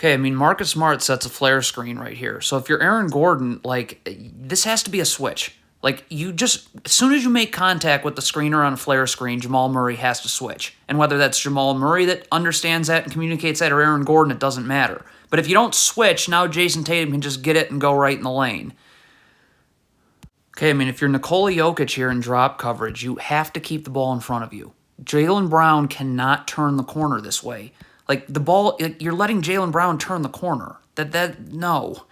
Okay, I mean, Marcus Smart sets a flare screen right here. So if you're Aaron Gordon, like, this has to be a switch. Like, you just, as soon as you make contact with the screener on a flare screen, Jamal Murray has to switch. And whether that's Jamal Murray that understands that and communicates that or Aaron Gordon, it doesn't matter. But if you don't switch, now Jason Tatum can just get it and go right in the lane. Okay, I mean, if you're Nikola Jokic here in drop coverage, you have to keep the ball in front of you. Jaylen Brown cannot turn the corner this way. Like, the ball, you're letting Jaylen Brown turn the corner. No.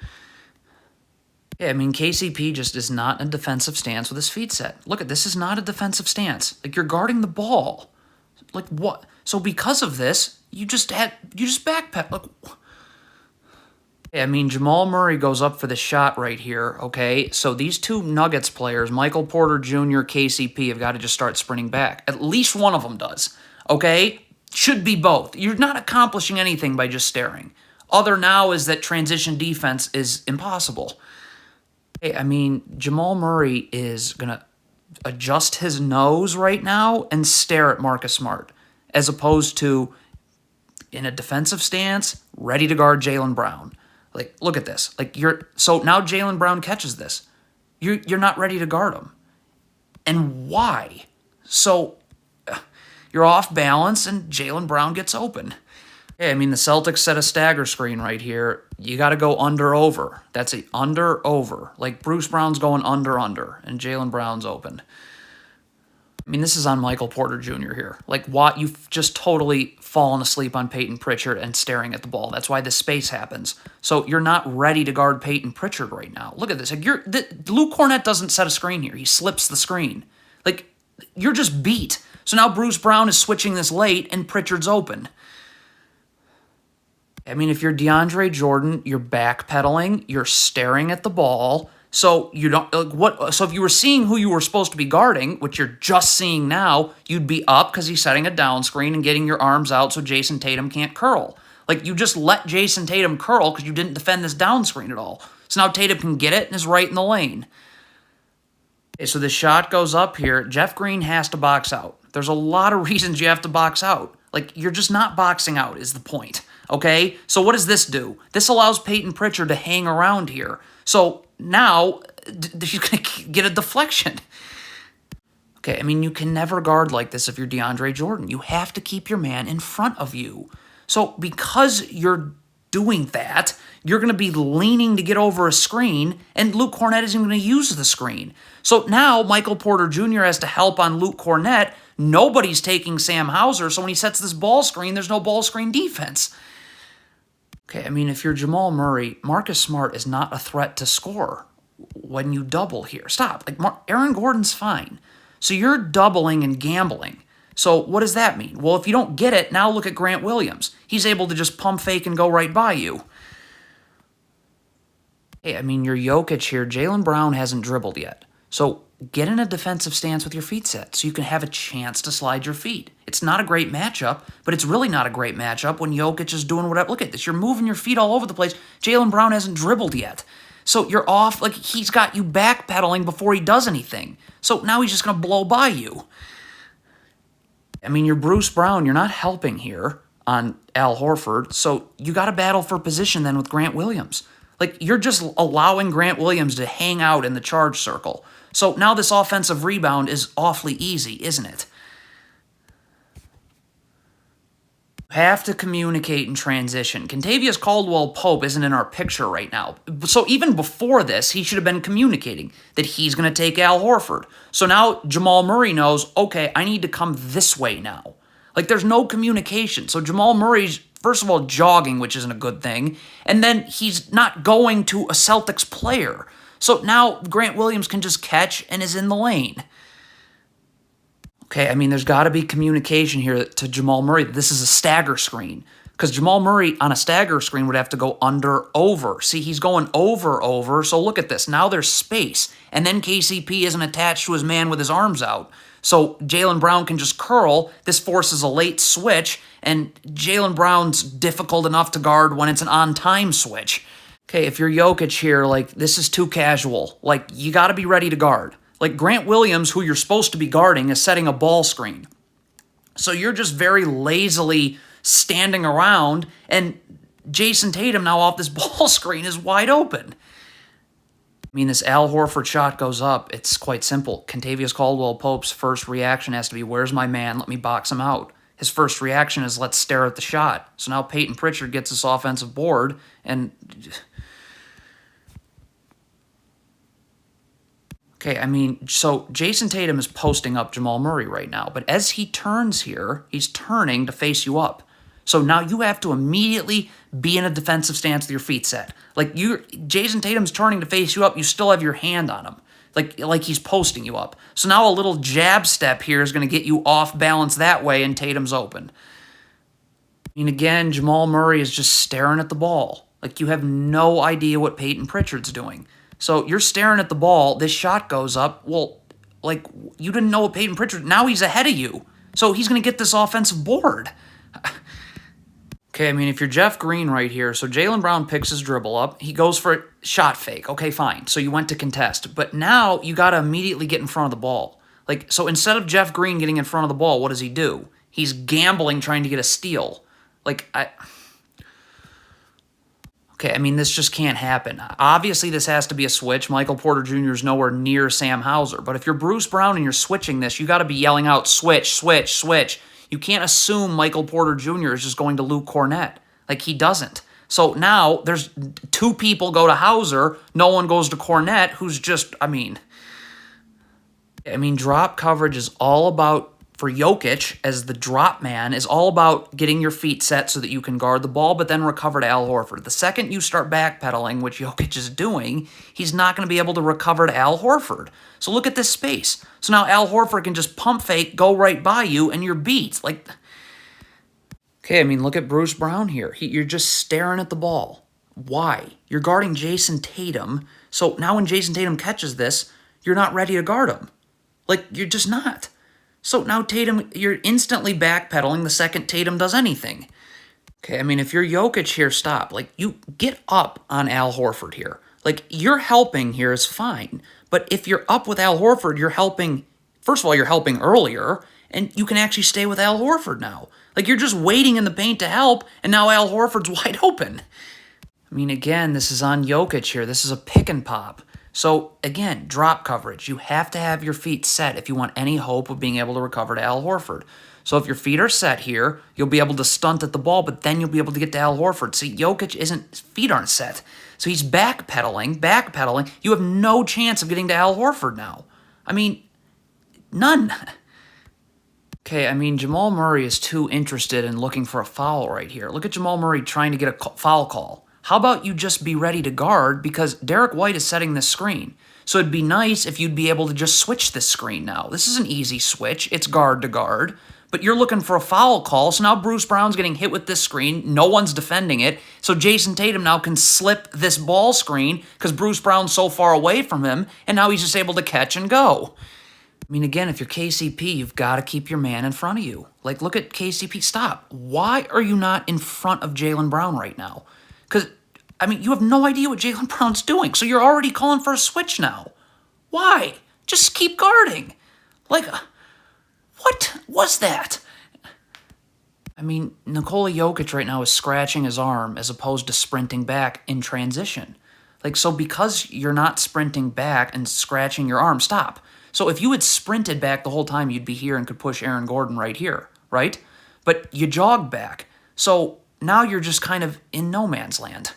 Yeah, I mean, KCP just is not in a defensive stance with his feet set. Look, this is not a defensive stance. Like, you're guarding the ball. Like, what? So because of this, you just backpedal. Like, I mean, Jamal Murray goes up for the shot right here, okay? So these two Nuggets players, Michael Porter Jr., KCP, have got to just start sprinting back. At least one of them does, okay? Should be both. You're not accomplishing anything by just staring. Other now is that transition defense is impossible. Okay, I mean, Jamal Murray is going to adjust his nose right now and stare at Marcus Smart, as opposed to in a defensive stance, ready to guard Jaylen Brown. Like, look at this. Like, so now Jaylen Brown catches this. You're not ready to guard him. And why? So you're off balance and Jaylen Brown gets open. Yeah, I mean, the Celtics set a stagger screen right here. You got to go under-over. That's a under-over. Like, Bruce Brown's going under-under, and Jaylen Brown's open. I mean, this is on Michael Porter Jr. here. Like, what? You've just totally fallen asleep on Peyton Pritchard and staring at the ball. That's why this space happens. So you're not ready to guard Peyton Pritchard right now. Look at this. Like, Luke Cornett doesn't set a screen here. He slips the screen. Like, you're just beat. So now Bruce Brown is switching this late, and Pritchard's open. I mean, if you're DeAndre Jordan, you're backpedaling, you're staring at the ball. So you don't like what? So if you were seeing who you were supposed to be guarding, which you're just seeing now, you'd be up because he's setting a down screen and getting your arms out so Jason Tatum can't curl. Like, you just let Jason Tatum curl because you didn't defend this down screen at all. So now Tatum can get it and is right in the lane. Okay, so the shot goes up here. Jeff Green has to box out. There's a lot of reasons you have to box out. Like, you're just not boxing out is the point. Okay? So what does this do? This allows Peyton Pritchard to hang around here. So now he's going to get a deflection. Okay, I mean, you can never guard like this if you're DeAndre Jordan. You have to keep your man in front of you. So because you're doing that, you're going to be leaning to get over a screen, and Luke Cornett isn't going to use the screen. So now Michael Porter Jr. has to help on Luke Cornett. Nobody's taking Sam Hauser, so when he sets this ball screen, there's no ball screen defense. Okay, I mean, if you're Jamal Murray, Marcus Smart is not a threat to score when you double here. Stop. Like, Aaron Gordon's fine. So you're doubling and gambling. So what does that mean? Well, if you don't get it, now look at Grant Williams. He's able to just pump fake and go right by you. Hey, I mean, you're Jokic here. Jaylen Brown hasn't dribbled yet. So get in a defensive stance with your feet set so you can have a chance to slide your feet. It's not a great matchup, but it's really not a great matchup when Jokic is doing whatever. Look at this. You're moving your feet all over the place. Jaylen Brown hasn't dribbled yet. So you're off. Like, he's got you backpedaling before he does anything. So now he's just going to blow by you. I mean, you're Bruce Brown. You're not helping here on Al Horford. So you got to battle for position then with Grant Williams. Like, you're just allowing Grant Williams to hang out in the charge circle. So now this offensive rebound is awfully easy, isn't it? You have to communicate in transition. Kentavious Caldwell-Pope isn't in our picture right now. So even before this, he should have been communicating that he's going to take Al Horford. So now Jamal Murray knows, okay, I need to come this way now. Like, there's no communication. So Jamal Murray's, first of all, jogging, which isn't a good thing. And then he's not going to a Celtics player. So now Grant Williams can just catch and is in the lane. Okay, I mean, there's got to be communication here to Jamal Murray. This is a stagger screen. Because Jamal Murray on a stagger screen would have to go under-over. See, he's going over-over. So look at this. Now there's space. And then KCP isn't attached to his man with his arms out. So Jaylen Brown can just curl. This forces a late switch. And Jaylen Brown's difficult enough to guard when it's an on-time switch. Okay, if you're Jokic here, like, this is too casual. Like, you got to be ready to guard. Like, Grant Williams, who you're supposed to be guarding, is setting a ball screen. So you're just very lazily standing around, and Jason Tatum now off this ball screen is wide open. I mean, this Al Horford shot goes up. It's quite simple. Kentavious Caldwell-Pope's first reaction has to be, where's my man? Let me box him out. His first reaction is, let's stare at the shot. So now Peyton Pritchard gets this offensive board, and... Okay, I mean, so Jason Tatum is posting up Jamal Murray right now, but as he turns here, he's turning to face you up. So now you have to immediately be in a defensive stance with your feet set. Like Jason Tatum's turning to face you up, you still have your hand on him. Like he's posting you up. So now a little jab step here is going to get you off balance that way, and Tatum's open. I mean, again, Jamal Murray is just staring at the ball. Like, you have no idea what Peyton Pritchard's doing. So you're staring at the ball, this shot goes up. Well, like, you didn't know what Peyton Pritchard... Now he's ahead of you. So he's going to get this offensive board. Okay, I mean, if you're Jeff Green right here, so Jaylen Brown picks his dribble up. He goes for a shot fake. Okay, fine. So you went to contest. But now you got to immediately get in front of the ball. Like, so instead of Jeff Green getting in front of the ball, what does he do? He's gambling trying to get a steal. Okay, I mean, this just can't happen. Obviously, this has to be a switch. Michael Porter Jr. is nowhere near Sam Hauser. But if you're Bruce Brown and you're switching this, you got to be yelling out, switch, switch, switch. You can't assume Michael Porter Jr. is just going to Luke Cornett. Like, he doesn't. So now there's two people go to Hauser. No one goes to Cornett, who's just, I mean, drop coverage is all about, for Jokic, as the drop man, is all about getting your feet set so that you can guard the ball, but then recover to Al Horford. The second you start backpedaling, which Jokic is doing, he's not going to be able to recover to Al Horford. So look at this space. So now Al Horford can just pump fake, go right by you, and you're beat. Like, okay, I mean, look at Bruce Brown here. You're just staring at the ball. Why? You're guarding Jason Tatum, so now when Jason Tatum catches this, you're not ready to guard him. Like, you're just not. So now Tatum, you're instantly backpedaling the second Tatum does anything. Okay, I mean, if you're Jokic here, stop. Like, you get up on Al Horford here. Like, you're helping here is fine. But if you're up with Al Horford, you're helping... First of all, you're helping earlier, and you can actually stay with Al Horford now. Like, you're just waiting in the paint to help, and now Al Horford's wide open. I mean, again, this is on Jokic here. This is a pick and pop. So, again, drop coverage. You have to have your feet set if you want any hope of being able to recover to Al Horford. So if your feet are set here, you'll be able to stunt at the ball, but then you'll be able to get to Al Horford. See, Jokic feet aren't set. So he's backpedaling. You have no chance of getting to Al Horford now. I mean, none. Okay, I mean, Jamal Murray is too interested in looking for a foul right here. Look at Jamal Murray trying to get a foul call. How about you just be ready to guard, because Derek White is setting this screen. So it'd be nice if you'd be able to just switch this screen now. This is an easy switch. It's guard to guard. But you're looking for a foul call, so now Bruce Brown's getting hit with this screen. No one's defending it. So Jason Tatum now can slip this ball screen because Bruce Brown's so far away from him, and now he's just able to catch and go. I mean, again, if you're KCP, you've got to keep your man in front of you. Like, look at KCP. Stop. Why are you not in front of Jaylen Brown right now? Because, I mean, you have no idea what Jaylen Brown's doing, so you're already calling for a switch now. Why? Just keep guarding. Like, what was that? I mean, Nikola Jokic right now is scratching his arm as opposed to sprinting back in transition. Like, so because you're not sprinting back and scratching your arm, stop. So if you had sprinted back the whole time, you'd be here and could push Aaron Gordon right here, right? But you jogged back. So now you're just kind of in no man's land.